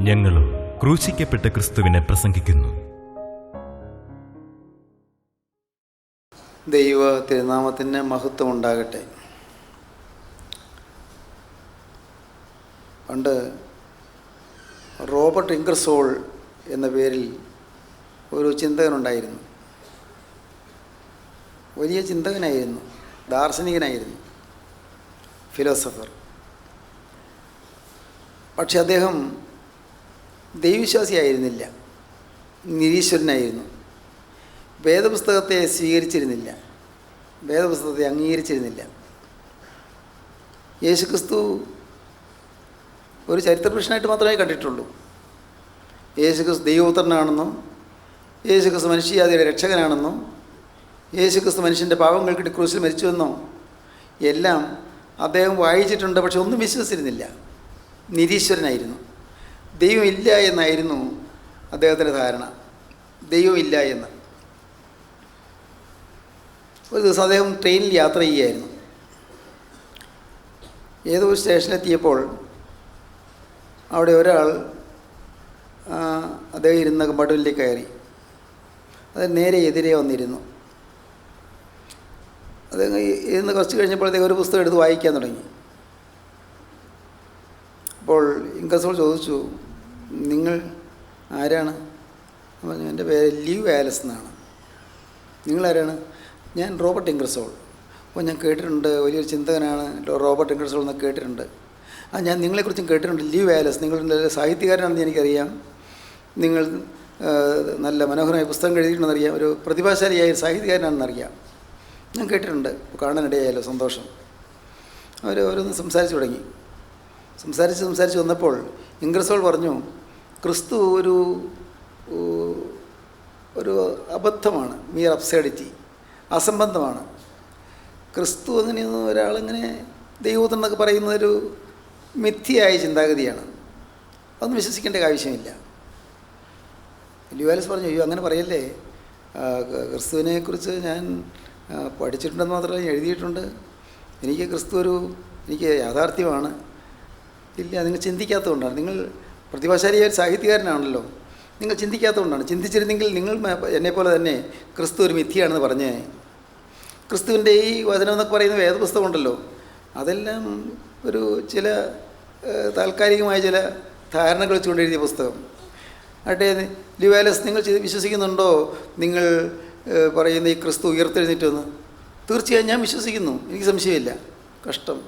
ഞങ്ങളും ക്രൂശിക്കപ്പെട്ട ക്രിസ്തുവിനെ പ്രസംഗിക്കുന്നു. ദൈവ തിരുനാമത്തിന് മഹത്വം ഉണ്ടാകട്ടെ. പണ്ട് റോബർട്ട് ഇംഗർസോൾ എന്ന പേരിൽ ഒരു ചിന്തകനുണ്ടായിരുന്നു. വലിയ ചിന്തകനായിരുന്നു, ദാർശനികനായിരുന്നു, ഫിലോസഫർ. പക്ഷെ അദ്ദേഹം ദൈവവിശ്വാസിയായിരുന്നില്ല, നിരീശ്വരനായിരുന്നു. വേദപുസ്തകത്തെ സ്വീകരിച്ചിരുന്നില്ല, വേദപുസ്തകത്തെ അംഗീകരിച്ചിരുന്നില്ല. യേശുക്രിസ്തു ഒരു ചരിത്രപുരുഷനായിട്ട് മാത്രമേ കണ്ടിട്ടുള്ളൂ. യേശുക്രിസ്തു ദൈവപുത്രനാണെന്നോ, യേശുക്രിസ്തു മനുഷ്യജാതിയുടെ രക്ഷകനാണെന്നോ, യേശുക്രിസ്തു മനുഷ്യൻ്റെ പാപങ്ങൾക്ക് ക്രൂശിൽ മരിച്ചുവെന്നോ എല്ലാം അദ്ദേഹം വായിച്ചിട്ടുണ്ട്. പക്ഷെ ഒന്നും വിശ്വസിച്ചിരുന്നില്ല, നിരീശ്വരനായിരുന്നു. ദൈവമില്ല എന്നായിരുന്നു അദ്ദേഹത്തിൻ്റെ ധാരണ, ദൈവമില്ല എന്ന്. ഒരു ദിവസം അദ്ദേഹം ട്രെയിനിൽ യാത്ര ചെയ്യുകയായിരുന്നു. ഏതോ ഒരു സ്റ്റേഷനിലെത്തിയപ്പോൾ അവിടെ ഒരാൾ അദ്ദേഹം ഇരുന്ന കമ്പാർട്ട്മെൻറ്റിലേക്ക് കയറി. അത് നേരെ എതിരെ വന്നിരുന്നു. അദ്ദേഹം ഇരുന്ന് കുറച്ച് കഴിഞ്ഞപ്പോൾ അദ്ദേഹം ഒരു പുസ്തകം എടുത്ത് വായിക്കാൻ തുടങ്ങി. അപ്പോൾ ഇംഗർസോൾ ചോദിച്ചു, നിങ്ങൾ ആരാണ്? പറഞ്ഞു, എൻ്റെ പേര് ലിവ് വാലസ് എന്നാണ്. നിങ്ങളാരാണ്? ഞാൻ റോബർട്ട് ഇംഗർസോൾ. അപ്പോൾ ഞാൻ കേട്ടിട്ടുണ്ട്, വലിയൊരു ചിന്തകനാണ് റോബർട്ട് ഇംഗർസോൾ എന്നൊക്കെ കേട്ടിട്ടുണ്ട്. ഞാൻ നിങ്ങളെക്കുറിച്ചും കേട്ടിട്ടുണ്ട്, ലിവ് വാലസ്. നിങ്ങളുടെ സാഹിത്യകാരനാണെന്ന് എനിക്കറിയാം, നിങ്ങൾ നല്ല മനോഹരമായ പുസ്തകം എഴുതിയിട്ടുണ്ടെന്നറിയാം, ഒരു പ്രതിഭാശാലിയായ സാഹിത്യകാരനാണെന്നറിയാം, ഞാൻ കേട്ടിട്ടുണ്ട്. കാണാനിടയായല്ലോ, സന്തോഷം. അവർ ഓരോന്ന് സംസാരിച്ച് തുടങ്ങി. സംസാരിച്ച് വന്നപ്പോൾ ഇംഗർസോൾ പറഞ്ഞു, ക്രിസ്തു ഒരു അബദ്ധമാണ്, മിയർ അബ്സേഡിറ്റി, അസംബന്ധമാണ്. ക്രിസ്തു അങ്ങനെയൊന്നും ഒരാളിങ്ങനെ ദൈവപുത്രൻ എന്നൊക്കെ പറയുന്നതൊരു മിഥ്യയായ ചിന്താഗതിയാണ്, അതൊന്നും വിശ്വസിക്കേണ്ട ആവശ്യമില്ല. ലിവ് വാലസ് പറഞ്ഞു, അയ്യോ അങ്ങനെ പറയല്ലേ, ക്രിസ്തുവിനെക്കുറിച്ച് ഞാൻ പഠിച്ചിട്ടുണ്ടെന്ന് മാത്രമല്ല, എഴുതിയിട്ടുണ്ട്. എനിക്ക് യാഥാർത്ഥ്യമാണ്. ഇല്ല, നിങ്ങൾ ചിന്തിക്കാത്തതുകൊണ്ടാണ്. നിങ്ങൾ പ്രതിഭാശാലിയായ സാഹിത്യകാരനാണല്ലോ, നിങ്ങൾ ചിന്തിക്കാത്തതുകൊണ്ടാണ്. ചിന്തിച്ചിരുന്നെങ്കിൽ നിങ്ങൾ എന്നെപ്പോലെ തന്നെ ക്രിസ്തു ഒരു മിഥ്യയാണെന്ന് പറഞ്ഞേ. ക്രിസ്തുവിൻ്റെ ഈ വചനം എന്നൊക്കെ പറയുന്ന വേദപുസ്തകമുണ്ടല്ലോ, അതെല്ലാം ഒരു ചില താൽക്കാലികമായ ചില ധാരണകൾ വെച്ചുകൊണ്ട് എഴുതിയ പുസ്തകം. ആട്ടെ, ലിവ് വാലസ്, നിങ്ങൾ വിശ്വസിക്കുന്നുണ്ടോ നിങ്ങൾ പറയുന്ന ഈ ക്രിസ്തു ഉയർത്തെഴുന്നേറ്റെന്ന്? തീർച്ചയായും ഞാൻ വിശ്വസിക്കുന്നു, എനിക്ക് സംശയമില്ല. കഷ്ടം,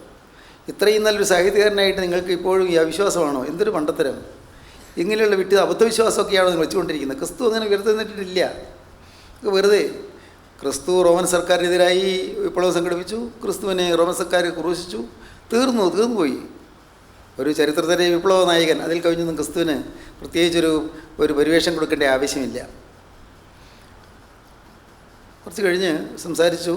ഇത്രയും നല്ലൊരു സാഹിത്യകാരനായിട്ട് നിങ്ങൾക്ക് ഇപ്പോഴും ഈ അവിശ്വാസമാണോ? എന്തൊരു മണ്ടത്തരം! ഇങ്ങനെയുള്ള അബദ്ധവിശ്വാസമൊക്കെയാണോ നിങ്ങൾ വെച്ചുകൊണ്ടിരിക്കുന്നത്? ക്രിസ്തു അങ്ങനെ ഉയർത്തെഴുന്നേറ്റിട്ടില്ല. വെറുതെ ക്രിസ്തു റോമൻ സർക്കാരിനെതിരായി വിപ്ലവം സംഘടിപ്പിച്ചു, ക്രിസ്തുവിനെ റോമൻ സർക്കാർ ക്രൂശിച്ചു, തീർന്നുപോയി. ഒരു ചരിത്രത്തിലെ വിപ്ലവ നായകൻ, അതിൽ കവിഞ്ഞൊന്നും ക്രിസ്തുവിന് പ്രത്യേകിച്ചൊരു പരിവേഷം കൊടുക്കേണ്ട ആവശ്യമില്ല. കുറച്ച് കഴിഞ്ഞ് സംസാരിച്ചു.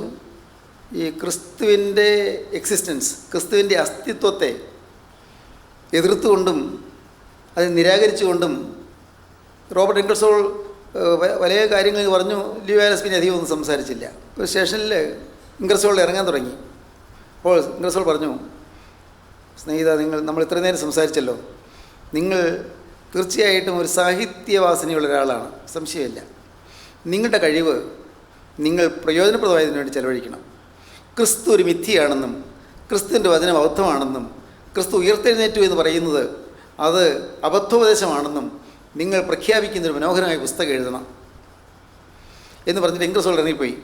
ഈ ക്രിസ്തുവിൻ്റെ എക്സിസ്റ്റൻസ്, ക്രിസ്തുവിൻ്റെ അസ്തിത്വത്തെ എതിർത്തുകൊണ്ടും അത് നിരാകരിച്ചുകൊണ്ടും റോബർട്ട് ഇംഗർസോൾ വലിയ കാര്യങ്ങൾ പറഞ്ഞു. ലിവ് വാലസ് പിന്നെ അധികം ഒന്നും സംസാരിച്ചില്ല. ഒരു സ്റ്റേഷനിൽ ഇംഗർസോൾ ഇറങ്ങാൻ തുടങ്ങി. അപ്പോൾ ഇംഗർസോൾ പറഞ്ഞു, സ്നേഹിത, നമ്മൾ ഇത്രയും നേരം സംസാരിച്ചല്ലോ, നിങ്ങൾ തീർച്ചയായിട്ടും ഒരു സാഹിത്യവാസനയുള്ള ഒരാളാണ്, സംശയമില്ല. നിങ്ങളുടെ കഴിവ് നിങ്ങൾ പ്രയോജനപ്രദമായതിനു വേണ്ടി ചെലവഴിക്കണം. ക്രിസ്തു ഒരു മിഥ്യയാണെന്നും ക്രിസ്തുവിൻ്റെ വചനം അബദ്ധമാണെന്നും ക്രിസ്തു ഉയർത്തെഴുന്നേറ്റു എന്ന് പറയുന്നത് അത് അബദ്ധോപദേശമാണെന്നും നിങ്ങൾ പ്രഖ്യാപിക്കുന്നൊരു മനോഹരമായ പുസ്തകം എഴുതണം എന്ന് പറഞ്ഞിട്ട് ഇംഗർസോൾ ഇറങ്ങിപ്പോയി.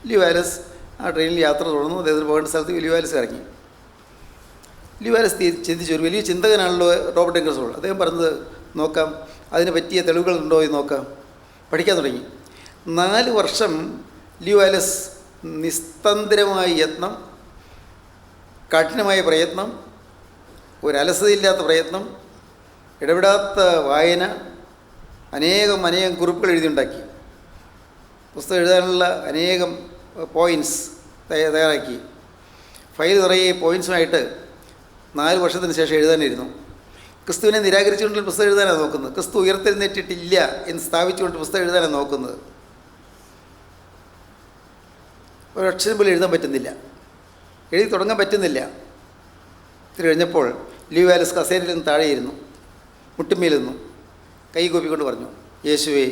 ലിവ് വാലസ് ആ ട്രെയിനിൽ യാത്ര തുടർന്നു. അദ്ദേഹത്തിന് പോകേണ്ട സ്ഥലത്ത് ലിവ് വാലസ് ഇറങ്ങി. ലിവ് വാലസ് ചിന്തിച്ചു, ഒരു വലിയ ചിന്തകനാണല്ലോ റോബർട്ട് ഇംഗർസോൾ, അദ്ദേഹം പറഞ്ഞത് നോക്കാം, അതിന് പറ്റിയ തെളിവുകളുണ്ടോ എന്ന് നോക്കാം. പഠിക്കാൻ തുടങ്ങി. 4 വർഷം ലിവ് വാലസ് നിസ്തന്ത്രമായ യത്നം, കഠിനമായ പ്രയത്നം, ഒരലസതയില്ലാത്ത പ്രയത്നം, ഇടപെടാത്ത വായന, അനേകം കുറിപ്പുകൾ എഴുതിയുണ്ടാക്കി. പുസ്തകം എഴുതാനുള്ള അനേകം പോയിൻറ്റ്സ് തയ്യാറാക്കി. ഫയൽ നിറയെ പോയിൻറ്റ്സുമായിട്ട് 4 വർഷത്തിന് ശേഷം എഴുതാനിരുന്നു. ക്രിസ്തുവിനെ നിരാകരിച്ചുകൊണ്ടുള്ള പുസ്തകം എഴുതാനാണ് നോക്കുന്നത്. ക്രിസ്തു ഉയർത്തെഴുന്നേറ്റിട്ടില്ല എന്ന് സ്ഥാപിച്ചുകൊണ്ട് പുസ്തകം എഴുതാനാണ് നോക്കുന്നത്. ഒരക്ഷരം പോലും എഴുതാൻ പറ്റുന്നില്ല, എഴുതി തുടങ്ങാൻ പറ്റുന്നില്ല. ഇത്തിരി കഴിഞ്ഞപ്പോൾ ലിവ് വാലസ് കസേരയിൽ നിന്ന് താഴെയിരുന്നു. മുട്ടുമേൽ നിന്നു കൈ കൂപ്പിക്കൊണ്ട് പറഞ്ഞു, യേശുവേ,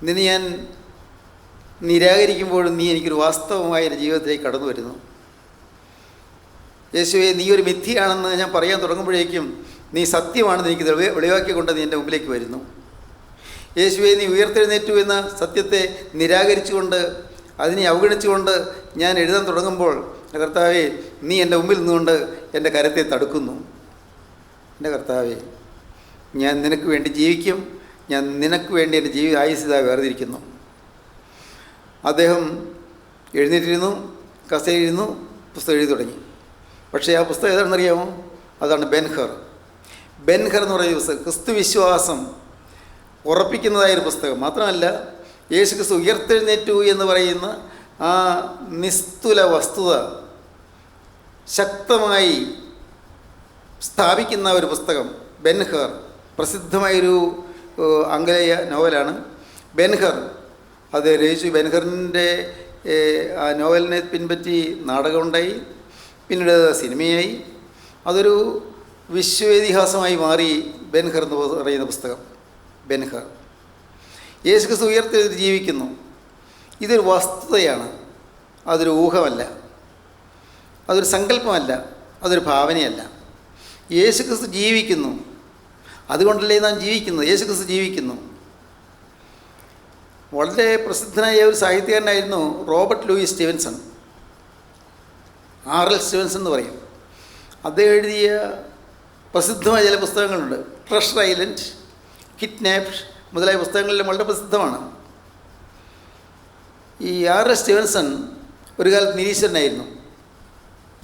നിന്നെ ഞാൻ നിരാകരിക്കുമ്പോഴും നീ എനിക്കൊരു വാസ്തവമായ എൻ്റെ ജീവിതത്തിലേക്ക് കടന്നു വരുന്നു. യേശുവേ, നീ ഒരു മിഥ്യയാണെന്ന് ഞാൻ പറയാൻ തുടങ്ങുമ്പോഴേക്കും നീ സത്യമാണെന്ന് എനിക്ക് വെളിവാക്കിക്കൊണ്ട് നീ എൻ്റെ മുമ്പിലേക്ക് വരുന്നു. യേശുവേ, നീ ഉയർത്തെഴുന്നേറ്റു എന്ന സത്യത്തെ നിരാകരിച്ചുകൊണ്ട് അതിനെ അവഗണിച്ചുകൊണ്ട് ഞാൻ എഴുതാൻ തുടങ്ങുമ്പോൾ കർത്താവേ, നീ എൻ്റെ മുമ്പിൽ നിന്നുകൊണ്ട് എൻ്റെ കരത്തെ തടുക്കുന്നു. എൻ്റെ കർത്താവേ, ഞാൻ നിനക്ക് വേണ്ടി ജീവിക്കും, ഞാൻ നിനക്ക് വേണ്ടി എൻ്റെ ആയുസ്സിതാ വേർതിരിക്കുന്നു. അദ്ദേഹം എഴുന്നേറ്റിരുന്നു, കസേരയിരുന്നു, പുസ്തകം എഴുതി തുടങ്ങി. പക്ഷേ ആ പുസ്തകം ഏതാണെന്നറിയാമോ? അതാണ് ബെൻഹർ. ബെൻഹർ എന്ന് പറയുന്ന പുസ്തകം ക്രിസ്തു വിശ്വാസം ഉറപ്പിക്കുന്നതായൊരു പുസ്തകം. മാത്രമല്ല, യേശു ക്രിസ്തു ഉയർത്തെഴുന്നേറ്റു എന്ന് പറയുന്ന ആ നിസ്തുല വസ്തുത ശക്തമായി സ്ഥാപിക്കുന്ന ഒരു പുസ്തകം ബെൻഹർ. പ്രസിദ്ധമായൊരു ആംഗലേയ നോവലാണ് ബെൻഹർ. അത് രചിച്ചു. ബെൻഹറിൻ്റെ ആ നോവലിനെ പിൻപറ്റി നാടകമുണ്ടായി, പിന്നീട് സിനിമയായി. അതൊരു വിശ്വേതിഹാസമായി മാറി ബെൻഹർ എന്ന് പറയുന്ന പുസ്തകം. ബെൻഹർ യേശു ക്രിസ്തു ഉയർത്തെഴുന്നേറ്റ് ജീവിക്കുന്നു. ഇതൊരു വസ്തുതയാണ്, അതൊരു ഊഹമല്ല, അതൊരു സങ്കല്പമല്ല, അതൊരു ഭാവനയല്ല. യേശു ക്രിസ്തു ജീവിക്കുന്നു. അതുകൊണ്ടല്ലേ നാം ജീവിക്കുന്നത്. യേശു ക്രിസ്തു ജീവിക്കുന്നു. വളരെ പ്രസിദ്ധനായ ഒരു സാഹിത്യകാരനായിരുന്നു Robert Louis Stevenson. R.L. Stevenson എന്ന് പറയും. അദ്ദേഹം എഴുതിയ പ്രസിദ്ധമായ ചില പുസ്തകങ്ങളുണ്ട്. ട്രഷർ ഐലൻഡ്, കിഡ്നാപ്ഡ് മുതലായ പുസ്തകങ്ങളിലും വളരെ പ്രസിദ്ധമാണ്. ഈ R.L. സ്റ്റീവൻസൺ ഒരു കാലത്ത് നിരീശ്വരനായിരുന്നു.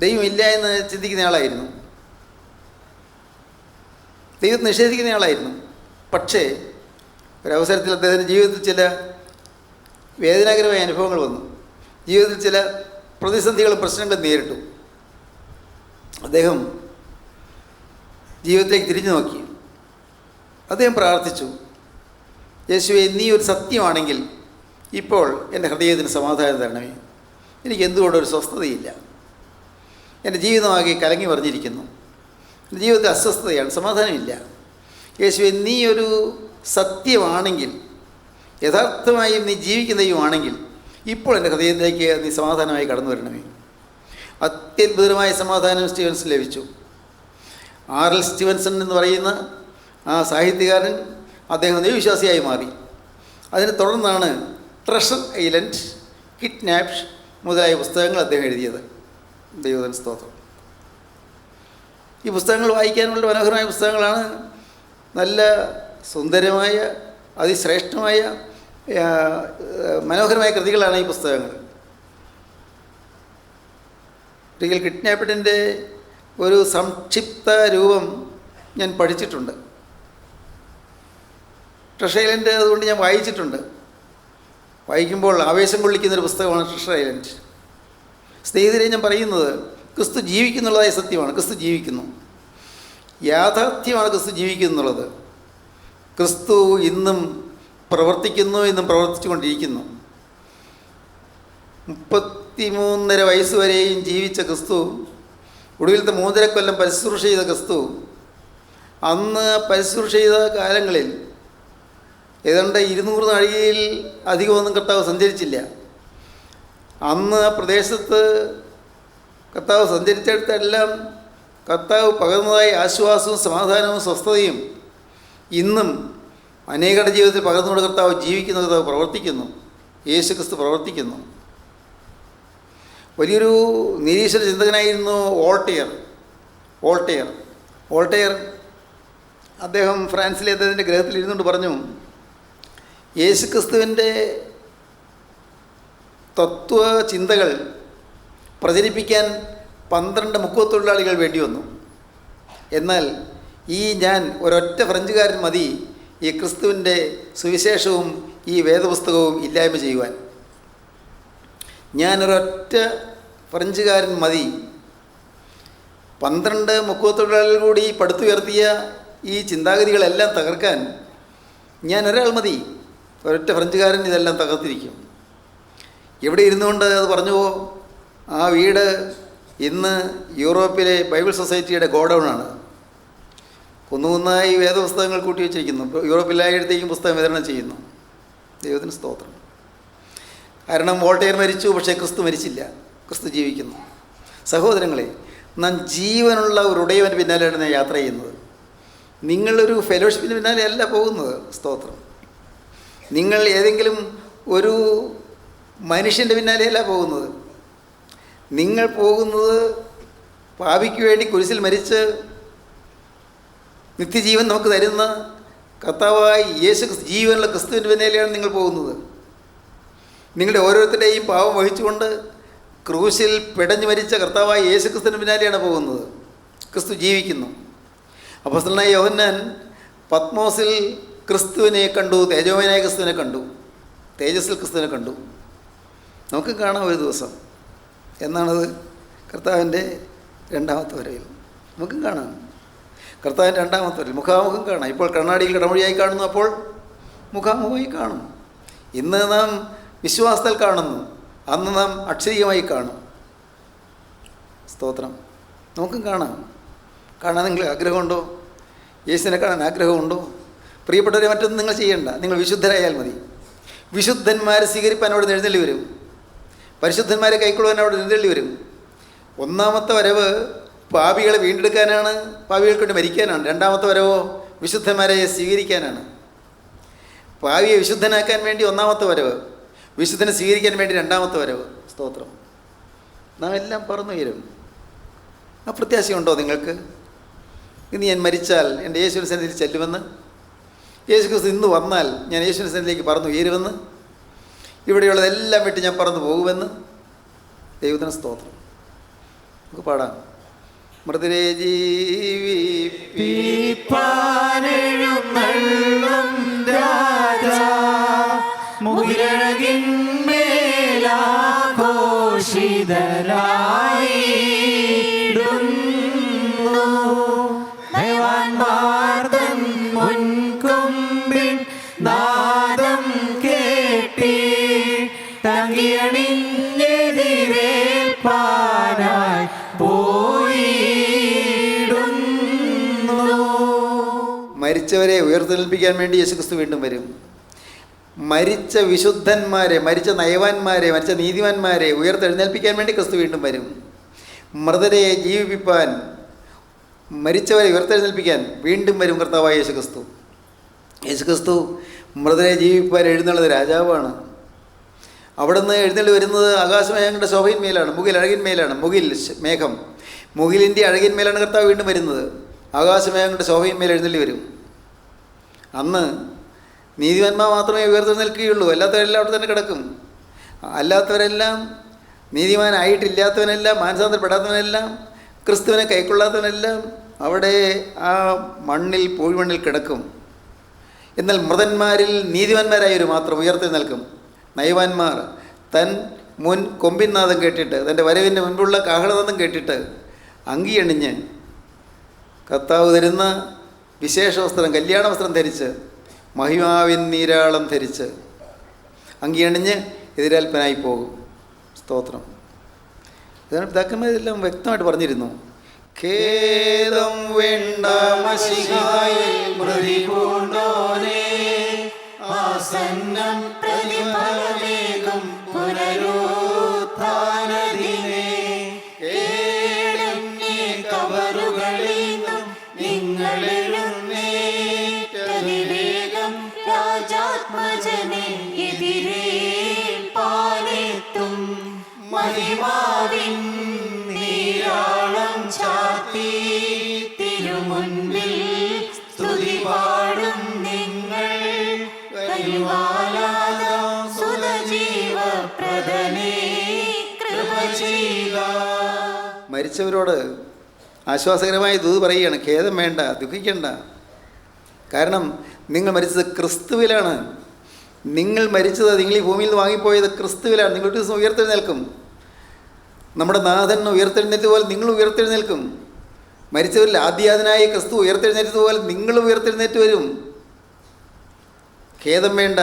ദൈവമില്ല എന്ന് ചിന്തിക്കുന്ന ആളായിരുന്നു, ദൈവത്തെ നിഷേധിക്കുന്ന ആളായിരുന്നു. പക്ഷേ ഒരവസരത്തിൽ അദ്ദേഹത്തിൻ്റെ ജീവിതത്തിൽ ചില വേദനാകരമായ അനുഭവങ്ങൾ വന്നു. ജീവിതത്തിൽ ചില പ്രതിസന്ധികളും പ്രശ്നങ്ങളും നേരിട്ടു. അദ്ദേഹം ജീവിതത്തിലേക്ക് തിരിഞ്ഞു നോക്കി. അദ്ദേഹം പ്രാർത്ഥിച്ചു, യേശുവേ, നീ ഒരു സത്യമാണെങ്കിൽ ഇപ്പോൾ എൻ്റെ ഹൃദയത്തിന് സമാധാനം തരണമേ. എനിക്ക് എന്തുകൊണ്ടൊരു സ്വസ്ഥതയില്ല. എൻ്റെ ജീവിതമാകെ കലങ്ങി മറിഞ്ഞിരിക്കുന്നു. എൻ്റെ ജീവിതത്തിൽ അസ്വസ്ഥതയാണ്, സമാധാനമില്ല. യേശുവേ, നീ ഒരു സത്യമാണെങ്കിൽ, യഥാർത്ഥമായും നീ ജീവിക്കുന്ന ദൈവമാണെങ്കിൽ ഇപ്പോൾ എൻ്റെ ഹൃദയത്തിലേക്ക് നീ സമാധാനമായി കടന്നു വരണമേ. അത്യത്ഭുതമായ സമാധാനം സ്റ്റീവൻസൺ ലഭിച്ചു. R.L. സ്റ്റീവൻസൺ എന്ന് പറയുന്ന ആ സാഹിത്യകാരൻ അദ്ദേഹം ദൈവവിശ്വാസിയായി മാറി. അതിനെ തുടർന്നാണ് ട്രഷർ ഐലൻഡ്, കിഡ്നാപ്ഡ് മുതലായ പുസ്തകങ്ങൾ അദ്ദേഹം എഴുതിയത്. ദൈവത്തിന് സ്തോത്രം. ഈ പുസ്തകങ്ങൾ വായിക്കാനുള്ള മനോഹരമായ പുസ്തകങ്ങളാണ്. നല്ല സുന്ദരമായ അതിശ്രേഷ്ഠമായ മനോഹരമായ കൃതികളാണ് ഈ പുസ്തകങ്ങൾ. ഒരിക്കൽ കിഡ്നാപ്ഡിൻ്റെ ഒരു സംക്ഷിപ്ത രൂപം ഞാൻ പഠിച്ചിട്ടുണ്ട്. ട്രഷർ ഐലൻഡ് അതുകൊണ്ട് ഞാൻ വായിച്ചിട്ടുണ്ട്. വായിക്കുമ്പോൾ ആവേശം കൊള്ളിക്കുന്നൊരു പുസ്തകമാണ് ട്രഷർ ഐലൻഡ്. സ്നേഹിതരെ, ഞാൻ പറയുന്നത് ക്രിസ്തു ജീവിക്കുന്നുള്ളതായ സത്യമാണ്. ക്രിസ്തു ജീവിക്കുന്നു, യാഥാർത്ഥ്യമാണ് ക്രിസ്തു ജീവിക്കുന്നുള്ളത്. ക്രിസ്തു ഇന്നും പ്രവർത്തിക്കുന്നു, ഇന്നും പ്രവർത്തിച്ചു കൊണ്ടിരിക്കുന്നു. 33.5 വയസ്സ് വരെയും ജീവിച്ച ക്രിസ്തു, ഒടുവിലത്തെ 3.5 കൊല്ലം പരിശുശ്രൂഷ ചെയ്ത ക്രിസ്തു, അന്ന് പരിശുശ്രൂഷ ചെയ്ത കാലങ്ങളിൽ ഏതാണ്ട് 200 നാഴികയിൽ അധികമൊന്നും കർത്താവ് സഞ്ചരിച്ചില്ല. അന്ന് ആ പ്രദേശത്ത് കർത്താവ് സഞ്ചരിച്ചിടത്തെല്ലാം കർത്താവ് പകർന്നതായ ആശ്വാസവും സമാധാനവും സ്വസ്ഥതയും ഇന്നും അനേകരുടെ ജീവിതത്തിൽ പകർന്നുകൊണ്ട് കർത്താവ് ജീവിക്കുന്ന, കർത്താവ് പ്രവർത്തിക്കുന്നു, യേശു ക്രിസ്തു പ്രവർത്തിക്കുന്നു. വലിയൊരു നിരീശ്വര ചിന്തകനായിരുന്നു വോൾട്ടയർ. അദ്ദേഹം ഫ്രാൻസിലെ അദ്ദേഹത്തിൻ്റെ ഗ്രഹത്തിൽ ഇരുന്നുകൊണ്ട് പറഞ്ഞു, യേശു ക്രിസ്തുവിൻ്റെ തത്വചിന്തകൾ പ്രചരിപ്പിക്കാൻ 12 മുക്കുവത്തൊഴിലാളികൾ വേണ്ടി വന്നു. എന്നാൽ ഞാൻ ഒരൊറ്റ ഫ്രഞ്ചുകാരൻ മതി ഈ ക്രിസ്തുവിൻ്റെ സുവിശേഷവും ഈ വേദപുസ്തകവും ഇല്ലായ്മ ചെയ്യുവാൻ. ഞാനൊരൊറ്റ ഫ്രഞ്ചുകാരൻ മതി. 12 മുക്കുവത്തൊഴിലാളികൾ കൂടി പടുത്തുയർത്തിയ ഈ ചിന്താഗതികളെല്ലാം തകർക്കാൻ ഞാൻ ഒരാൾ മതി. ഒരൊറ്റ ഫ്രഞ്ചുകാരൻ ഇതെല്ലാം തകർത്തിരിക്കും. എവിടെ ഇരുന്നുകൊണ്ട് അത് പറഞ്ഞുവോ, ആ വീട് ഇന്ന് യൂറോപ്പിലെ ബൈബിൾ സൊസൈറ്റിയുടെ ഗോഡൗണാണ്. കുന്നുകുന്നായി വേദപുസ്തകങ്ങൾ കൂട്ടി വെച്ചിരിക്കുന്നു. യൂറോപ്പിലായിടത്തേക്കും പുസ്തകം വിതരണം ചെയ്യുന്നു. ദൈവത്തിന് സ്തോത്രം. കാരണം വോൾട്ടയർ മരിച്ചു, പക്ഷേ ക്രിസ്തു മരിച്ചില്ല, ക്രിസ്തു ജീവിക്കുന്നു. സഹോദരങ്ങളെ, നാം ജീവനുള്ള ഒരു ഉടയവൻ്റെ പിന്നാലെയാണ് ഞാൻ യാത്ര ചെയ്യുന്നത്. നിങ്ങളൊരു ഫെലോഷിപ്പിന് പിന്നാലെ അല്ല പോകുന്നത്. സ്തോത്രം. നിങ്ങൾ ഏതെങ്കിലും ഒരു മനുഷ്യൻ്റെ പിന്നാലെയല്ല പോകുന്നത്. നിങ്ങൾ പോകുന്നത് പാപിക്ക് വേണ്ടി കുരിശിൽ മരിച്ച് നിത്യജീവൻ നമുക്ക് തരുന്ന കർത്താവായി യേശു ജീവനുള്ള ക്രിസ്തുവിൻ്റെ പിന്നാലെയാണ് നിങ്ങൾ പോകുന്നത്. നിങ്ങളുടെ ഓരോരുത്തരുടെയും പാവം വഹിച്ചുകൊണ്ട് ക്രൂശിൽ പിടഞ്ഞു മരിച്ച കർത്താവായി യേശു ക്രിസ്തുവിൻ്റെ പിന്നാലെയാണ് പോകുന്നത്. ക്രിസ്തു ജീവിക്കുന്നു. അപ്പോസ്തലനായ യോഹന്നാൻ പത്മോസിൽ ക്രിസ്തുവിനെ കണ്ടു, തേജോമയനായ ക്രിസ്തുവിനെ കണ്ടു, തേജസ്സിൽ ക്രിസ്തുവിനെ കണ്ടു. നമുക്ക് കാണാം ഒരു ദിവസം. എന്നാണത്? കർത്താവിൻ്റെ രണ്ടാമത്തെ വരവിൽ നമുക്കും കാണാം. കർത്താവിൻ്റെ രണ്ടാമത്തെ വരവിൽ മുഖാമുഖം കാണാം. ഇപ്പോൾ കണ്ണാടിയിൽ കടമൊഴിയായി കാണുന്നു, അപ്പോൾ മുഖാമുഖമായി കാണും. ഇന്ന് നാം വിശ്വാസത്തിൽ കാണുന്നു, അന്ന് നാം അക്ഷരീയമായി കാണും. സ്തോത്രം. നമുക്കും കാണാൻ നിങ്ങൾക്ക് ആഗ്രഹമുണ്ടോ? യേശുവിനെ കാണാൻ ആഗ്രഹമുണ്ടോ? പ്രിയപ്പെട്ടവരെ, മറ്റൊന്നും നിങ്ങൾ ചെയ്യേണ്ട. നിങ്ങൾ വിശുദ്ധരായാൽ മതി. വിശുദ്ധന്മാരെ സ്വീകരിപ്പാൻ അവിടെ എഴുന്നള്ളി വരും. പരിശുദ്ധന്മാരെ കൈക്കൊള്ളുവാൻ അവിടെ എഴുന്നള്ളി വരും. ഒന്നാമത്തെ വരവ് പാപികളെ വീണ്ടെടുക്കാനാണ്, പാപികൾക്ക് വേണ്ടി മരിക്കാനാണ്. രണ്ടാമത്തെ വരവോ വിശുദ്ധന്മാരെ സ്വീകരിക്കാനാണ്. പാപിയെ വിശുദ്ധനാക്കാൻ വേണ്ടി ഒന്നാമത്തെ വരവ്, വിശുദ്ധനെ സ്വീകരിക്കാൻ വേണ്ടി രണ്ടാമത്തെ വരവ്. സ്തോത്രം. നാം എല്ലാം പറന്നു വരും. ആ പ്രത്യാശയുണ്ടോ നിങ്ങൾക്ക്? ഇന്ന് ഞാൻ മരിച്ചാൽ എൻ്റെ യേശുവിൻ്റെ സന്നിധിയിൽ ചെല്ലുമെന്ന്, യേശു ക്രിസ്തു ഇന്ന് വന്നാൽ ഞാൻ യേശുവിൻ്റെ സന്നിധിയിലേക്ക് പറന്നു ഉയരുമെന്ന്, ഇവിടെയുള്ളതെല്ലാം വിട്ട് ഞാൻ പറന്നു പോകുമെന്ന്? ദൈവത്തിന് സ്തോത്രം. നമുക്ക് പാടാം. മൃതരെ ജീവിപ്പാനെഴുന്നള്ളും രാജാ, മുകിലഴകിന്മേലാഘോഷിതരായിടുന്നു. ദേവാന്മാർ തൻ മുൻകൊമ്പിൽ നാദം കേട്ടി തങ്കിയണിഞ്ഞെതിരേൽപ്പാനായി പോയിടുന്നു. മരിച്ചവരെ ഉയർത്തെഴുന്നേൽപ്പിക്കാൻ വേണ്ടി യേശുക്രിസ്തു വീണ്ടും വരും. മരിച്ച വിശുദ്ധന്മാരെ, മരിച്ച നയവാന്മാരെ, മരിച്ച നീതിമാന്മാരെ ഉയർത്തെഴുന്നേൽപ്പിക്കാൻ വേണ്ടി ക്രിസ്തു വീണ്ടും വരും. മൃതരെ ജീവിപ്പിപ്പാൻ, മരിച്ചവരെ ഉയർത്തെഴുന്നേൽപ്പിക്കാൻ വീണ്ടും വരും കർത്താവായ യേശുക്രിസ്തു. യേശുക്രിസ്തു മൃതരെ ജീവിപ്പിപ്പാൻ എഴുന്നള്ളുന്ന രാജാവാണ്. അവിടുന്ന് എഴുന്നള്ളി വരുന്നത് ആകാശമേഘങ്ങളുടെ ശോഭയിന്മേലാണ്, അഴകിന്മേലാണ്. മേഘം, മുകിലിൻ്റെ അഴകിന്മേലാണ് കർത്താവ് വീണ്ടും വരുന്നത്. ആകാശമേഘങ്ങളുടെ ശോഭയിന്മേൽ എഴുന്നള്ളി വരും. അന്ന് നീതിമാന്മാർ മാത്രമേ ഉയർത്തെഴുന്നേൽക്കുകയുള്ളൂ. അല്ലാത്തവരെല്ലാം അവിടെ തന്നെ കിടക്കും. അല്ലാത്തവരെല്ലാം, നീതിമാനായിട്ടില്ലാത്തവനെല്ലാം, മാനസാന്തരപ്പെടാത്തവനെല്ലാം, ക്രിസ്തുവിനെ കൈക്കൊള്ളാത്തവനെല്ലാം അവിടെ ആ മണ്ണിൽ, പൂഴ്മണ്ണിൽ കിടക്കും. എന്നാൽ മൃതന്മാരിൽ നീതിമാന്മാരായവർ മാത്രം ഉയർത്തെഴുന്നേൽക്കും. നയവാന്മാർ തൻ മുൻ കൊമ്പിൻനാദം കേട്ടിട്ട്, തൻ്റെ വരവിൻ്റെ മുൻപുള്ള കാഹളനാദം കേട്ടിട്ട് അങ്കിയണിഞ്ഞ് കർത്താവ് തരുന്ന വിശേഷ വസ്ത്രം, കല്യാണ വസ്ത്രം ധരിച്ച്, മഹിമാവിൻ നീരാളം ധരിച്ച് അങ്കിയണിഞ്ഞ് എതിരേൽപ്പനായി പോകും. സ്തോത്രം. ഇതാണ് പിതാക്കന്മാർ ഇതെല്ലാം വ്യക്തമായിട്ട് പറഞ്ഞിരുന്നു. ഖേദം വേണ്ട മശിഹായിൽ മൃതി പൂണ്ടോനേ, ആസന്നം പ്രതിഫലമേകും പുനരുത്ഥാനദിനേ. കേടന്യേ കബറുകളിൽ നിന്നും നിങ്ങളെഴുന്നേറ്റതിവേഗം രാജാത്മജനെ എതിരേൽപ്പാനെത്തും. മഹിമാവിൻ നീരാളം ചാർത്തി തിരുമുൻപിൽ സ്തുതി പാടും നിങ്ങൾ. മരിച്ചവരോട് ആശ്വാസകരമായ ദൂത് പറയുകയാണ്. ഖേദം വേണ്ട, ദുഃഖിക്കേണ്ട. കാരണം നിങ്ങൾ മരിച്ചത് ക്രിസ്തുവിലാണ്. നിങ്ങൾ മരിച്ചത്, നിങ്ങൾ ഈ ഭൂമിയിൽ നിന്ന് വാങ്ങിപ്പോയത് ക്രിസ്തുവിലാണ്. നിങ്ങൾ ഒരു ദിവസം ഉയർത്തെഴുന്നേൽക്കും. നമ്മുടെ നാഥൻ ഉയർത്തെഴുന്നേറ്റ് പോലെ നിങ്ങൾ ഉയർത്തെഴുന്നേൽക്കും. മരിച്ചവരിൽ ആദ്യാതനായ ക്രിസ്തു ഉയർത്തെഴുന്നേറ്റതുപോലെ നിങ്ങളും ഉയർത്തെഴുന്നേറ്റ് വരും. ഖേദം വേണ്ട,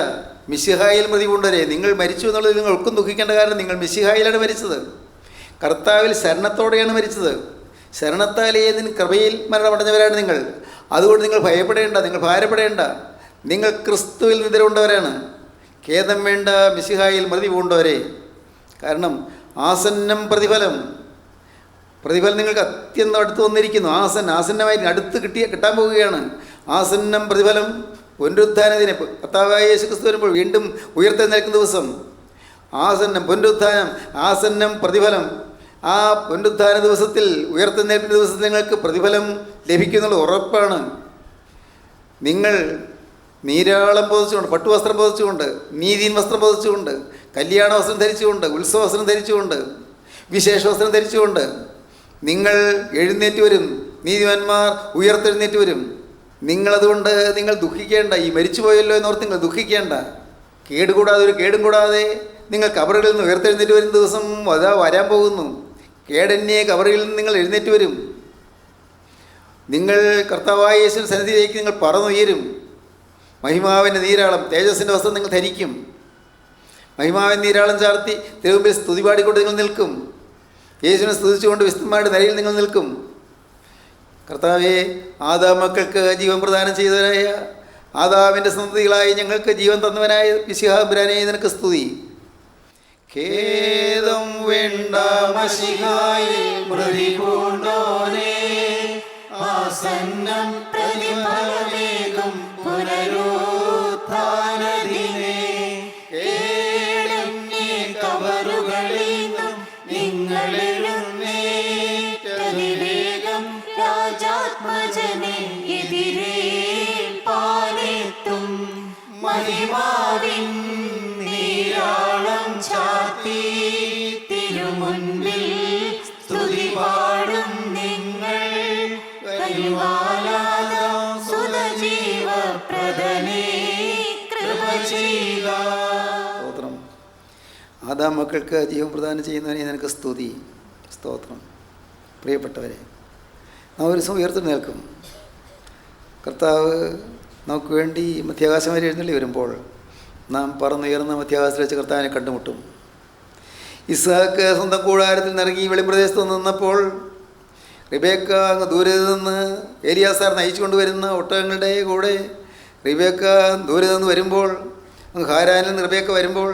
മിശിഹായിൽ മതി കൊണ്ടുവരെ. നിങ്ങൾ മരിച്ചു എന്നുള്ളത് നിങ്ങൾ ഒട്ടും ദുഃഖിക്കേണ്ട. കാരണം നിങ്ങൾ മിശിഹായിലാണ് മരിച്ചത്. കർത്താവിൽ ശരണത്തോടെയാണ് മരിച്ചത്. ശരണത്താലേ നിൻ കൃപയിൽ മരണമടഞ്ഞവരാണ് നിങ്ങൾ. അതുകൊണ്ട് നിങ്ങൾ ഭയപ്പെടേണ്ട, നിങ്ങൾ ഭാരപ്പെടേണ്ട. നിങ്ങൾ ക്രിസ്തുവിൽ നിദ്രകൊണ്ടവരാണ്. ഖേദം വേണ്ട, മിശിഹായിൽ മൃതി പൂണ്ടവരെ. കാരണം ആസന്നം പ്രതിഫലം നിങ്ങൾക്ക് അത്യന്തം അടുത്ത് വന്നിരിക്കുന്നു. ആസന്നമായി അടുത്ത് കിട്ടാൻ പോവുകയാണ്. ആസന്നം പ്രതിഫലം പുനരുത്ഥാനത്തിന് കർത്താവായ യേശു ക്രിസ്തു വരുമ്പോൾ വീണ്ടും ഉയർത്തെഴുന്നേൽക്കുന്ന ദിവസം. പുനരുത്ഥാനം, ആസന്നം പ്രതിഫലം. ആ പുനരുത്ഥാന ദിവസത്തിൽ, ഉയർത്തെഴുന്നേൽക്കുന്ന ദിവസത്തിൽ നിങ്ങൾക്ക് പ്രതിഫലം ലഭിക്കുന്നുള്ള ഉറപ്പാണ്. നിങ്ങൾ നീരാളം പൊതിച്ചുകൊണ്ട്, പട്ടുവസ്ത്രം പൊതിച്ചുകൊണ്ട്, നീതിൻ വസ്ത്രം പൊതിച്ചുകൊണ്ട്, കല്യാണ വസ്ത്രം ധരിച്ചുകൊണ്ട്, ഉത്സവ വസ്ത്രം ധരിച്ചുകൊണ്ട്, വിശേഷ വസ്ത്രം ധരിച്ചുകൊണ്ട് നിങ്ങൾ എഴുന്നേറ്റ് വരും. നീതിമാന്മാർ ഉയർത്തെഴുന്നേറ്റ് വരും. നിങ്ങളതുകൊണ്ട് നിങ്ങൾ ദുഃഖിക്കേണ്ട. ഈ മരിച്ചുപോയല്ലോ എന്നോർത്ത് നിങ്ങൾ ദുഃഖിക്കേണ്ട. ഒരു കേടും കൂടാതെ നിങ്ങൾ കബറുകളിൽ നിന്ന് ഉയർത്തെഴുന്നേറ്റ് വരുന്ന ദിവസം അതാ വരാൻ പോകുന്നു. കേടന്യെ കബറുകളിൽ നിന്ന് നിങ്ങൾ എഴുന്നേറ്റ് വരും. നിങ്ങൾ കർത്താവായ യേശുവിന്റെ സന്നിധിയിലേക്ക് നിങ്ങൾ പറന്നുയരും. മഹിമാവിൻ്റെ നീരാളം, തേജസ്സിൻ്റെ വസ്ത്രം നിങ്ങൾ ധരിക്കും. മഹിമാവിൻ നീരാളം ചാർത്തി തിരുമുമ്പിൽ സ്തുതി പാടിക്കൊണ്ട് നിങ്ങൾ നിൽക്കും. യേശുവിനെ സ്തുതിച്ചുകൊണ്ട് വിശുദ്ധന്മാരുടെ നിരയിൽ നിങ്ങൾ നിൽക്കും. കർത്താവേ, ആദാം മക്കൾക്ക് ജീവൻ പ്രദാനം ചെയ്തവനായ, ആദാമിൻ്റെ സന്തതികളായി ഞങ്ങൾക്ക് ജീവൻ തന്നവനായ മിശിഹാപുരാനെ നിനക്ക് സ്തുതി. ഖേദം വേണ്ട മശിഹായിൽ മൃതി പൂണ്ടോനേ, ആസന്നം പ്രതിഫലമേകും പുനരുത്ഥാനദിനേ. കേടന്യെ കബറുകളിൽ നിന്നും നിങ്ങളെഴുന്നേറ്റതിവേഗം രാജാത്മജനെ എതിരേൽപ്പാനെത്തും. മഹിമാവിൻ നീരാളം ചാർത്തി തിരുമുൻപിൽ സ്തുതി പാടും നിങ്ങൾ. സ്തോത്രം. ആദാം മക്കൾക്ക് ജീവൻ പ്രദാനം ചെയ്യുന്നവനെ നിനക്ക് സ്തുതി. സ്തോത്രം. പ്രിയപ്പെട്ടവരെ, നാം ഒരു ദിവസം ഉയർത്തി നിൽക്കും. കർത്താവ് നമുക്ക് വേണ്ടി മധ്യാകാശം വരെ എഴുന്നള്ളി വരുമ്പോൾ നാം പറന്നുയർന്ന മധ്യാകാശത്തിൽ വെച്ച് കർത്താവിനെ കണ്ടുമുട്ടും. ഇസ്ഹാക്ക് സ്വന്തം കൂടാരത്തിൽ നിറങ്ങി വെളിപ്രദേശത്ത് നിന്നപ്പോൾ റിബേക്ക അങ്ങ് ദൂരെ നിന്ന് ഏലിയാസാർ നയിച്ചു കൊണ്ടുവരുന്ന ഒട്ടകങ്ങളുടെ കൂടെ റിബേക്ക ദൂരെ നിന്ന് വരുമ്പോൾ, അങ്ങ് ഹാരാനിൽ നിന്ന് റിബേക്ക വരുമ്പോൾ,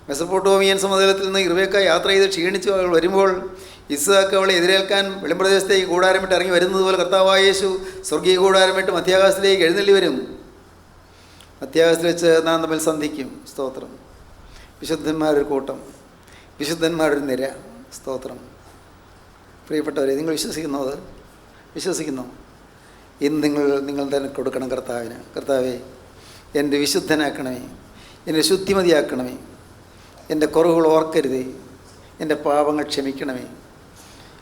മെസപ്പൊട്ടോമിയൻ സമതലത്തിൽ നിന്ന് റിബേക്ക യാത്ര ചെയ്ത് ക്ഷീണിച്ച് അവൾ വരുമ്പോൾ ഇസ്ഹാക്ക് അവളെ എതിരേൽക്കാൻ വെളിപ്രദേശത്തേക്ക് കൂടാരം വിട്ട് ഇറങ്ങി വരുന്നത് പോലെ കർത്താവായ യേശു സ്വർഗീയ കൂടാരം വിട്ട് മധ്യാകാശത്തിലേക്ക് എഴുന്നള്ളി വരും. മധ്യാകാശത്തിൽ വെച്ച് നാം തമ്മിൽ സന്ധിക്കും. സ്തോത്രം. വിശുദ്ധന്മാരൊരു കൂട്ടം, വിശുദ്ധന്മാരൊരു നിര. സ്തോത്രം. പ്രിയപ്പെട്ടവരെ, നിങ്ങൾ വിശ്വസിക്കുന്നോ? ഇന്ന് നിങ്ങൾ തന്നെ കൊടുക്കണം കർത്താവിന്. കർത്താവേ, എൻ്റെ വിശുദ്ധനാക്കണമേ, എന്നെ ശുദ്ധിമതിയാക്കണമേ, എൻ്റെ കുറവുകൾ ഓർക്കരുതേ, എൻ്റെ പാപങ്ങൾ ക്ഷമിക്കണമേ.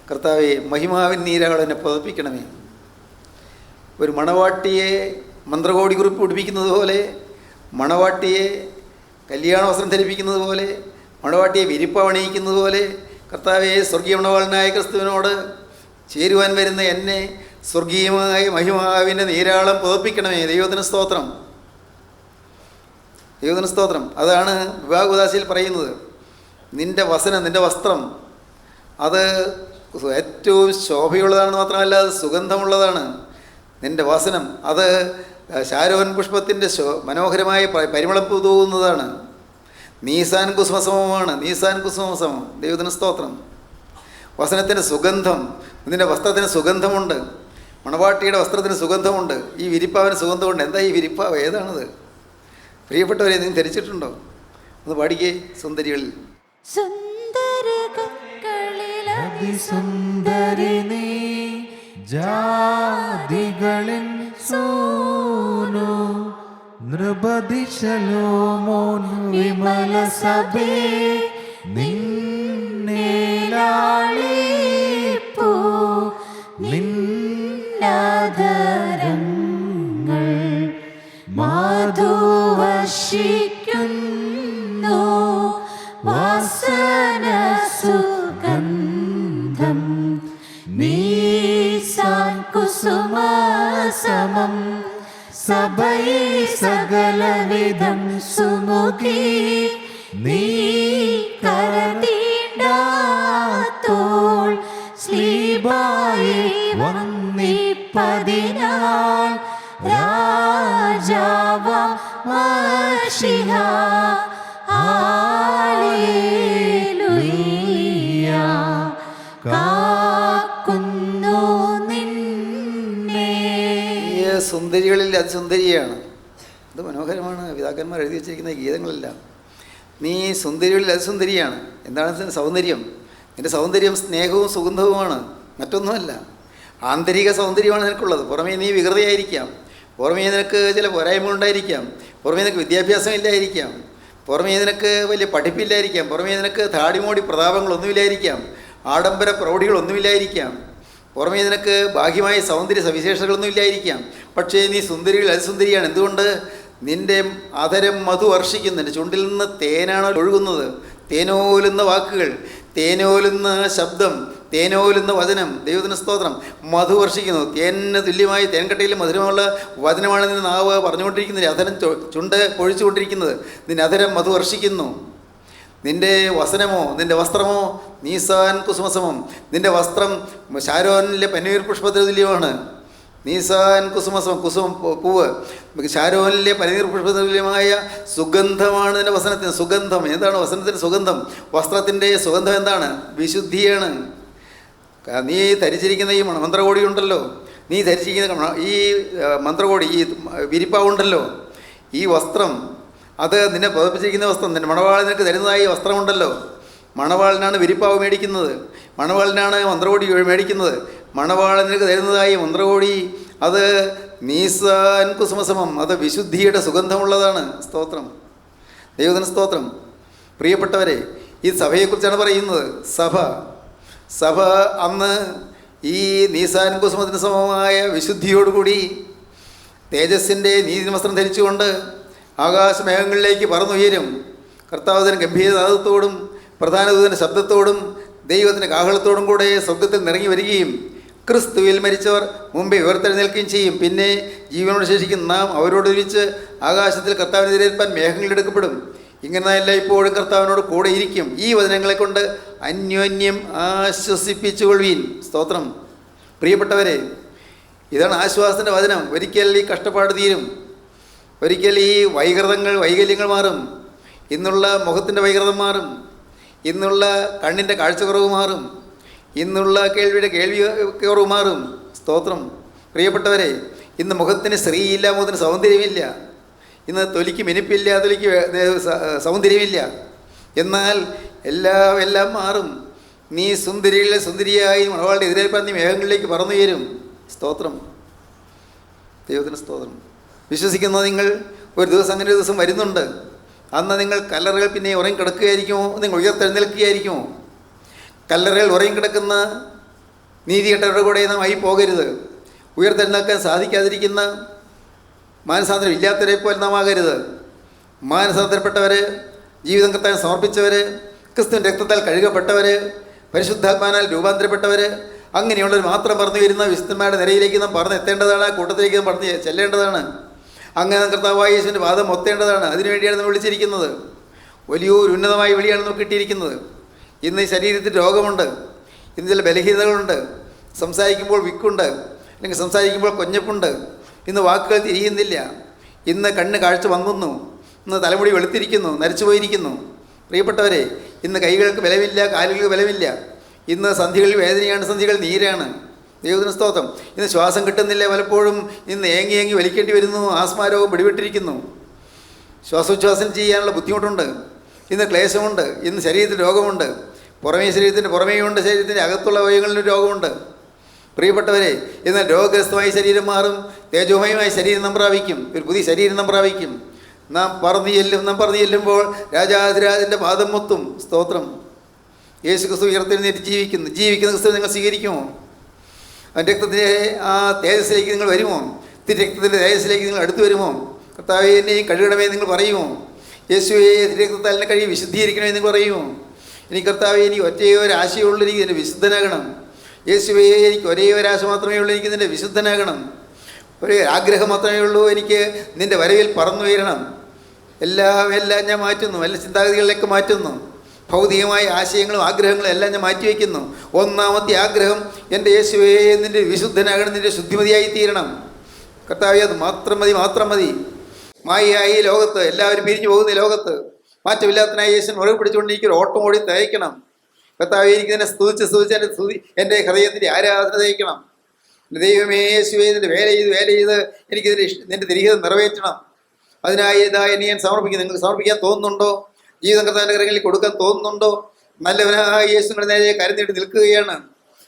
കർത്താവേ, മഹിമാവിൻ നീരാളം എന്നെ പതപ്പിക്കണമേ. ഒരു മണവാട്ടിയെ മന്ത്രകോടി കുറിപ്പ് പിടിപ്പിക്കുന്നത് പോലെ, മണവാട്ടിയെ കല്യാണ വസ്ത്രം ധരിപ്പിക്കുന്നത് പോലെ, മണവാട്ടിയെ വിരിപ്പണിയിക്കുന്നത് പോലെ, കർത്താവെ, സ്വർഗീയ മണവാളനായ ക്രിസ്തുവിനോട് ചേരുവാൻ വരുന്ന എന്നെ സ്വർഗീയമായ മഹിമാവിൻ്റെ നീരാളം പുതപ്പിക്കണമേ. ദൈവത്തിന് സ്തോത്രം. അതാണ് വിവാഹോദാശയിൽ പറയുന്നത്. നിൻ്റെ വസ്ത്രം അത് ഏറ്റവും ശോഭയുള്ളതാണെന്ന് മാത്രമല്ല, അത് സുഗന്ധമുള്ളതാണ്. നിൻ്റെ വസനം അത് ശാരോൻ പുഷ്പത്തിൻ്റെ മനോഹരമായ പരിമളം തൂകുന്നതാണ്. നീസാൻ കുസുമസമമാണ്. ദൈവത്തിന് സ്തോത്രം. വസനത്തിൻ്റെ സുഗന്ധം, നിൻ്റെ വസ്ത്രത്തിന് സുഗന്ധമുണ്ട്. മണവാട്ടിയുടെ വസ്ത്രത്തിന് സുഗന്ധമുണ്ട്. ഈ വിരിപ്പാവിന് സുഗന്ധമുണ്ട്. എന്താ ഈ വിരിപ്പാവ്? ഏതാണത്? പ്രിയപ്പെട്ടവരെ, നിങ്ങൾ ധരിച്ചിട്ടുണ്ടോ? ഒന്ന് പാടിക്കേ. സുന്ദരികളിൽ സുന്ദരി നീ, ജാതികളിൻ സോനു, നൃപതി ശലോമോൻ വിമല സഭേ, നിന്നെ ലാളിപ്പൂ നിന്നധരങ്ങൾ മധുവർഷിക്കുന്നു വാസന സുഗന്ധം. നീസാൻ കുസുമസമം സഭയെ സകലവിധം സുമുഖി, നീ കരതീണ്ടാത്തോൾ ശ്ലീബായെ ജീവിപ്പതിനാൽ രാജാവ മശിഹ ഹല്ലേലൂയ കാക്കുന്നു നിന്നെ. ഈ സുന്ദരികളിൽ അതിസുന്ദരിയാണ്. ഇത് മനോഹരമാണ്. പിതാക്കന്മാർ എഴുതി വച്ചിരിക്കുന്ന ഗീതങ്ങളെല്ലാം. നീ സുന്ദരികളിൽ അതിസുന്ദരിയാണ്. എന്താണ് ഇതിൻ്റെ സൗന്ദര്യം? നിൻ്റെ സൗന്ദര്യം സ്നേഹവും സുഗന്ധവുമാണ്, മറ്റൊന്നുമല്ല. ആന്തരിക സൗന്ദര്യമാണ് നിനക്കുള്ളത്. പുറമേ നീ വികൃതയായിരിക്കാം, പുറമേ നിനക്ക് ചില പോരായ്മകളുണ്ടായിരിക്കാം, പുറമേ നിനക്ക് വിദ്യാഭ്യാസം ഇല്ലായിരിക്കാം, പുറമേ നിനക്ക് വലിയ പഠിപ്പില്ലായിരിക്കാം, പുറമേ നിനക്ക് താടിമോടി പ്രതാപങ്ങളൊന്നുമില്ലായിരിക്കാം, ആഡംബര പ്രൗഢികളൊന്നുമില്ലായിരിക്കാം, പുറമേ നിനക്ക് ബാഹ്യമായ സൗന്ദര്യ സവിശേഷതകളൊന്നും ഇല്ലായിരിക്കാം. പക്ഷേ നീ സുന്ദരികൾ അതിസുന്ദരിയാണ്. എന്തുകൊണ്ട്? നിൻ്റെ അധരം മധു വർഷിക്കുന്നു. നിൻ്റെ ചുണ്ടിൽ നിന്ന് തേനാണ് ഒഴുകുന്നത്. തേനോലുന്ന വാക്കുകൾ, തേനോലുന്ന ശബ്ദം, തേനോലുന്ന വചനം. ദൈവത്തിന് സ്തോത്രം. മധു വർഷിക്കുന്നു. തേനിന് തുല്യമായി തേൻകട്ടയിൽ മധുരമുള്ള വചനമാണ് നിന്റെ നാവ് പറഞ്ഞുകൊണ്ടിരിക്കുന്നത്. അധരം ചുണ്ട് പൊഴിച്ചുകൊണ്ടിരിക്കുന്നത്. നിന്റെ അധരം മധു വർഷിക്കുന്നു. നിൻ്റെ വസനമോ നിൻ്റെ വസ്ത്രമോ നീസാൻ കുസുമസമം. നിൻ്റെ വസ്ത്രം ശാരോനിലെ പനീർ പുഷ്പത്തിന് തുല്യമാണ്. നീസാൻ കുസുമസം, കുസുമം പൂവ്. ശാരോനിലെ പനീർ പുഷ്പത്തിന് തുല്യമായ സുഗന്ധമാണ് നിൻ്റെ വസനത്തിന്. സുഗന്ധം എന്താണ്? വസനത്തിന് സുഗന്ധം. വസ്ത്രത്തിൻ്റെ സുഗന്ധം എന്താണ്? വിശുദ്ധിയാണ്. നീ ധരിച്ചിരിക്കുന്ന ഈ മന്ത്രകോടി ഉണ്ടല്ലോ, നീ ധരിച്ചിരിക്കുന്ന ഈ മന്ത്രകോടി, ഈ വിരിപ്പാവുണ്ടല്ലോ, ഈ വസ്ത്രം, അത് നിന്നെ പുതപ്പിച്ചിരിക്കുന്ന വസ്ത്രം, നിൻ്റെ മണവാളൻ നിനക്ക് തരുന്നതായി വസ്ത്രമുണ്ടല്ലോ. മണവാളനാണ് വിരിപ്പാവ് മേടിക്കുന്നത്, മണവാളനാണ് മന്ത്രകോടി മേടിക്കുന്നത്. മണവാളൻ നിനക്ക് തരുന്നതായി മന്ത്രകോടി അത് നീസാൻ കുസുമസമം, അത് വിശുദ്ധിയുടെ സുഗന്ധമുള്ളതാണ്. സ്തോത്രം, ദൈവത്തിന് സ്തോത്രം. പ്രിയപ്പെട്ടവരെ, ഈ സഭയെക്കുറിച്ചാണ് പറയുന്നത്. സഭ അന്ന് ഈ നീസാൻ കുസുമത്തിന് സമമായ വിശുദ്ധിയോടുകൂടി തേജസ്സിൻ്റെ നീതി വസ്ത്രം ധരിച്ചുകൊണ്ട് ആകാശമേഘങ്ങളിലേക്ക് പറന്നുയരും. കർത്താവിന് ഗംഭീരനാദത്തോടും പ്രധാന ദൂതൻ്റെ ശബ്ദത്തോടും ദൈവത്തിൻ്റെ കാഹളത്തോടും കൂടെ സ്വർഗ്ഗത്തിൽ നിറങ്ങി വരികയും ക്രിസ്തുവിൽ മരിച്ചവർ മുമ്പേ ഉയർത്തെഴുന്നേൽക്കുകയും ചെയ്യും. പിന്നെ ജീവനോട് ശേഷിക്കുന്ന നാം അവരോടൊരുമിച്ച് ആകാശത്തിൽ കർത്താവിനെ എതിരേൽപ്പാൻ മേഘങ്ങളെടുക്കപ്പെടും. ഇങ്ങനെയല്ല ഇപ്പോഴും കർത്താവിനോട് കൂടെ ഇരിക്കും. ഈ വചനങ്ങളെ കൊണ്ട് അന്യോന്യം ആശ്വസിപ്പിച്ചുകൊള്ളുവീൻ. സ്തോത്രം. പ്രിയപ്പെട്ടവരെ, ഇതാണ് ആശ്വാസത്തിൻ്റെ വചനം. ഒരിക്കൽ ഈ കഷ്ടപ്പാട് തീരും, ഒരിക്കൽ ഈ വൈകല്യങ്ങൾ മാറും. ഇന്നുള്ള മുഖത്തിൻ്റെ വൈകൃതം മാറും, ഇന്നുള്ള കണ്ണിൻ്റെ കാഴ്ചക്കുറവ് മാറും, ഇന്നുള്ള കേൾവിയുടെ കേൾവിക്കുറവ് മാറും. സ്തോത്രം. പ്രിയപ്പെട്ടവരെ, ഇന്ന് മുഖത്തിന് സ്ത്രീയില്ല, മുഖത്തിന് സൗന്ദര്യമില്ല. ഇന്ന് തൊലിക്ക് മിനിപ്പില്ല, തൊലിക്ക് സൗന്ദര്യമില്ല. എന്നാൽ എല്ലാം മാറും. നീ സുന്ദരികളിലെ സുന്ദരിയായി മണവാളുടെ എതിരേൽപ്പാൻ നീ മേഘങ്ങളിലേക്ക് പറന്നുയരും. സ്തോത്രം, ദൈവത്തിന് സ്തോത്രം. വിശ്വസിക്കുന്ന നിങ്ങൾ ഒരു ദിവസം അങ്ങനെ ഒരു ദിവസം വരുന്നുണ്ട്. അന്ന് നിങ്ങൾ കല്ലറകൾ പിന്നെ ഉറങ്ങിക്കിടക്കുകയായിരിക്കുമോ? നിങ്ങൾ ഉയർത്തെഴുന്നേൽക്കുകയായിരിക്കുമോ? കല്ലറകൾ ഉറങ്ങിക്കിടക്കുന്ന നീതികെട്ടവരുടെ കൂടെ നാം ആയി പോകരുത്. ഉയർത്തെഴുന്നേൽക്കാൻ സാധിക്കാതിരിക്കുന്ന മാനസാന്തരം ഇല്ലാത്തവരെ പോലെ നാം ആകരുത്. മാനസാന്തരപ്പെട്ടവർ, ജീവിതം കർത്താവിന് സമർപ്പിച്ചവർ, ക്രിസ്തുവിൻ്റെ രക്തത്താൽ കഴുകപ്പെട്ടവർ, പരിശുദ്ധാത്മാനാൽ രൂപാന്തരപ്പെട്ടവർ, അങ്ങനെയുള്ളവർ മാത്രം പറഞ്ഞു വരുന്ന വിശുദ്ധന്മാരുടെ നിരയിലേക്ക് നാം പറഞ്ഞ് എത്തേണ്ടതാണ്. ആ കൂട്ടത്തിലേക്ക് നാം പറഞ്ഞ് ചെല്ലേണ്ടതാണ്. അങ്ങനെ കർത്താവായ യേശുവിൻ്റെ പാദം ഒത്തേണ്ടതാണ്. അതിനുവേണ്ടിയാണ് നമ്മൾ വിളിച്ചിരിക്കുന്നത്. വലിയൊരു ഉന്നതമായ വിളിയാണ് നമുക്ക് കിട്ടിയിരിക്കുന്നത്. ഇന്ന് ഈ ശരീരത്തിൽ രോഗമുണ്ട്, ഇന്ന് ചില ബലഹീനതകളുണ്ട്, സംസാരിക്കുമ്പോൾ വിക്കുണ്ട്, അല്ലെങ്കിൽ സംസാരിക്കുമ്പോൾ കൊഞ്ഞപ്പുണ്ട്, ഇന്ന് വാക്കുകൾ തിരിയുന്നില്ല, ഇന്ന് കണ്ണ് കാഴ്ച മങ്ങുന്നു, ഇന്ന് തലമുടി വെളുത്തിരിക്കുന്നു, നരച്ചു പോയിരിക്കുന്നു. പ്രിയപ്പെട്ടവരെ, ഇന്ന് കൈകൾക്ക് ബലമില്ല, കാലുകൾക്ക് ബലമില്ല, ഇന്ന് സന്ധികളിൽ വേദനയാണ്, സന്ധികൾ നീരാണ്. ദൈവത്തിന് സ്തോത്രം. ഇന്ന് ശ്വാസം കിട്ടുന്നില്ല, പലപ്പോഴും ഇന്ന് ഏങ്ങി വലിക്കേണ്ടി വരുന്നു, ആസ്മാരോഗം പിടിപെട്ടിരിക്കുന്നു, ശ്വാസോച്ഛ്വാസം ചെയ്യാനുള്ള ബുദ്ധിമുട്ടുണ്ട്, ഇന്ന് ക്ലേശമുണ്ട്, ഇന്ന് ശരീരത്തിൽ രോഗമുണ്ട്, പുറമേ ശരീരത്തിൻ്റെ പുറമേയുണ്ട്, ശരീരത്തിൻ്റെ അകത്തുള്ള അവയവങ്ങളിലും രോഗമുണ്ട്. പ്രിയപ്പെട്ടവരെ, എന്നാൽ രോഗഗ്രസ്തമായ ശരീരം മാറും, തേജോമയമായ ശരീരം നാം പ്രാപിക്കും, ഒരു പുതിയ ശരീരം നാം പ്രാപിക്കും. നാം പറഞ്ഞു ചെല്ലുമ്പോൾ രാജാധിരാജൻ്റെ പാദം മൊത്തും. സ്തോത്രം. യേശു ക്രിസ്തു ഉയർത്തെഴുന്നേറ്റ് ജീവിക്കുന്ന ക്രിസ്തു നിങ്ങൾ സ്വീകരിക്കുമോ? അവൻ്റെ രക്തത്തിൻ്റെ ആ തേജസ്സിലേക്ക് നിങ്ങൾ വരുമോ? തിരക്തത്തിൻ്റെ തേജസ്സിലേക്ക് നിങ്ങൾ അടുത്ത് വരുമോ? കർത്താവേ, എന്നെയും കഴുകണമേ നിങ്ങൾ പറയുമോ? യേശുവേ, തിരക്തത്താൽ എന്നെ കഴുകി വിശുദ്ധീകരിക്കണമേ നിങ്ങൾ പറയുമോ? എനിക്ക് കർത്താവേ, എനിക്ക് ഒറ്റേ ഒരു ആശയമുള്ളൂ, എനിക്ക് ഇതിൻ്റെ വിശുദ്ധനാകണം. യേശുവേ, എനിക്ക് ഒരേ ഒരു ആശ മാത്രമേ ഉള്ളൂ, എനിക്ക് നിൻ്റെ വിശുദ്ധനാകണം. ഒരു ആഗ്രഹം മാത്രമേ ഉള്ളൂ, എനിക്ക് നിൻ്റെ വരവിൽ പറന്നുയരണം. എല്ലാം ഞാൻ മാറ്റുന്നു, എല്ലാ ചിന്താഗതികളിലേക്ക് മാറ്റുന്നു. ഭൗതികമായ ആശയങ്ങളും ആഗ്രഹങ്ങളും എല്ലാം ഞാൻ മാറ്റിവെക്കുന്നു. ഒന്നാമത്തെ ആഗ്രഹം, എൻ്റെ യേശുവേ നിൻ്റെ വിശുദ്ധനാകണം, നിൻ്റെ ശുദ്ധിമതിയായി തീരണം. കർത്താവേ, അത് മാത്രം മതി, മാത്രം മതി. മായയായി ലോകത്ത്, എല്ലാവരും പിരിഞ്ഞു പോകുന്ന ലോകത്ത് മാറ്റമില്ലാത്തനായ യേശുവിനെ മുറുകെ പിടിച്ചുകൊണ്ട് എനിക്കൊരു ഓട്ടം ഓടി തയ്ക്കണം. കർത്താവേ, എനിക്ക് തന്നെ സ്തുതിച്ച് എൻ്റെ ഹൃദയത്തിൻ്റെ ആരാധന തയ്ക്കണം. ദൈവമേ യേശുവേ, നിൻ്റെ വേല ചെയ്ത് എനിക്കിതിൻ്റെ നിൻ്റെ തിരികെ നിറവേറ്റണം. അതിനായി ഇതാ എന്നെ ഞാൻ സമർപ്പിക്കുന്നു. നിങ്ങൾക്ക് സമർപ്പിക്കാൻ തോന്നുന്നുണ്ടോ? ജീവിതം കർത്താവിൻ്റെ കരങ്ങളിൽ കൊടുക്കാൻ തോന്നുന്നുണ്ടോ? നല്ലവനായ യേശുവിൻ്റെ നേരെ കരം നീട്ടി നിൽക്കുകയാണ്.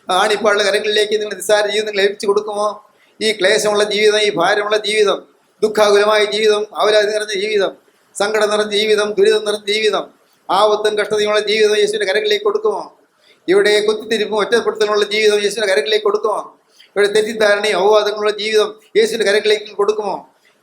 ആണിപ്പാടുള്ള കരങ്ങളിലേക്ക് നിങ്ങൾ നിസ്സാര ജീവിതം നിങ്ങൾ ഏൽപ്പിച്ചു കൊടുക്കുമോ? ഈ ക്ലേശമുള്ള ജീവിതം, ഈ ഭാരമുള്ള ജീവിതം, ദുഃഖാകുലമായ ജീവിതം, അവരാതി നിറഞ്ഞ ജീവിതം, സങ്കടം നിറഞ്ഞ ജീവിതം, ദുരിതം നിറഞ്ഞ ജീവിതം, ആപത്തും കഷ്ടതയുമുള്ള ജീവിതം യേശുവിൻ്റെ കരങ്ങളിലേക്ക് കൊടുക്കുമോ? ഇവിടെ കുത്തിത്തിരിപ്പും ഒറ്റപ്പെടുത്തലുള്ള ജീവിതം യേശുവിൻ്റെ കരങ്ങളിലേക്ക് കൊടുക്കുമോ? ഇവിടെ തെറ്റിദ്ധാരണയും അപവാദങ്ങളുള്ള ജീവിതം യേശുവിൻ്റെ കരങ്ങളിലേക്ക് കൊടുക്കുമോ?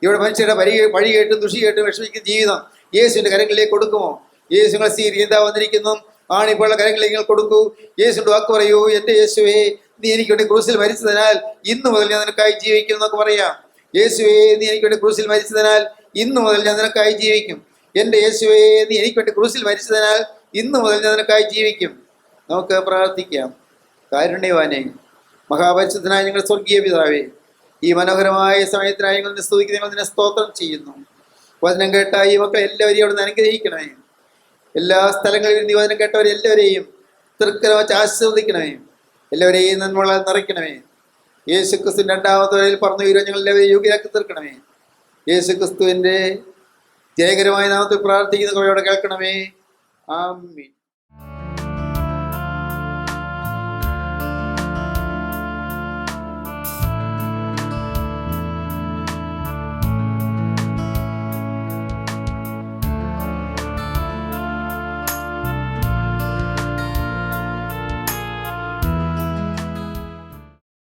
ഇവിടെ മനുഷ്യരുടെ വഴി കേട്ടും ദുഷി കേട്ടും വിഷമിക്കുന്ന ജീവിതം യേശുവിൻ്റെ കരങ്ങളിലേക്ക് കൊടുക്കുമോ? യേശു നിങ്ങൾ സ്വീകരിക്കുക വന്നിരിക്കുന്നു, ആണിപ്പോഴുള്ള കരങ്ങളിലേക്ക് നിങ്ങൾ കൊടുക്കൂ. യേശുവിൻ്റെ വാക്ക് പറയൂ, എൻ്റെ യേശുവേ നീ എനിക്ക് വേണ്ടി ക്രൂസിൽ മരിച്ചതിനാൽ ഇന്നു മുതൽ ഞാൻ നിനക്കായി ജീവിക്കും എന്നൊക്കെ പറയാം. യേശുവേ നീ എനിക്ക് വേണ്ടി ക്രൂസിൽ മരിച്ചതിനാൽ ഇന്നു മുതൽ ഞാൻ നിനക്കായി ജീവിക്കും. എൻ്റെ യേശുവേ നീ എനിക്ക് വേണ്ടി ക്രൂസിൽ മരിച്ചതിനാൽ ഇന്നു മുതൽ ഞാൻ നിനക്കായി ജീവിക്കും. നമുക്ക് പ്രാർത്ഥിക്കാം. കാരുണ്യവാനേ, മഹാപരിശുദ്ധനായ ഞങ്ങൾ സ്വർഗീയ പിതാവേ, ഈ മനോഹരമായ സമയത്തിനായി ഞങ്ങൾ സ്തുതിക്കുന്ന ഞങ്ങൾ നിന്നെ സ്തോത്രം ചെയ്യുന്നു. വചനം കേട്ട ഈ മക്കളെ എല്ലാവരെയും അവിടെ നിന്ന് അനുഗ്രഹിക്കണമേ. എല്ലാ സ്ഥലങ്ങളിലും നീ വചനം കേട്ടവരെല്ലാവരെയും തൃക്കരവച്ച് ആശീർവദിക്കണമേ. എല്ലാവരെയും നന്മകളാൽ നിറയ്ക്കണമേ. യേശു ക്രിസ്തുവിൻ്റെ രണ്ടാമത്തെ വരയിൽ പറഞ്ഞു വീരോ ഞങ്ങൾ എല്ലാവരെയും യോഗ്യരാക്കി തീർക്കണമേ. യേശു ക്രിസ്തുവിൻ്റെ ജയകരമായ നാമത്തിൽ പ്രാർത്ഥിക്കുന്ന കുറയോടെ കേൾക്കണമേ. ആമീൻ.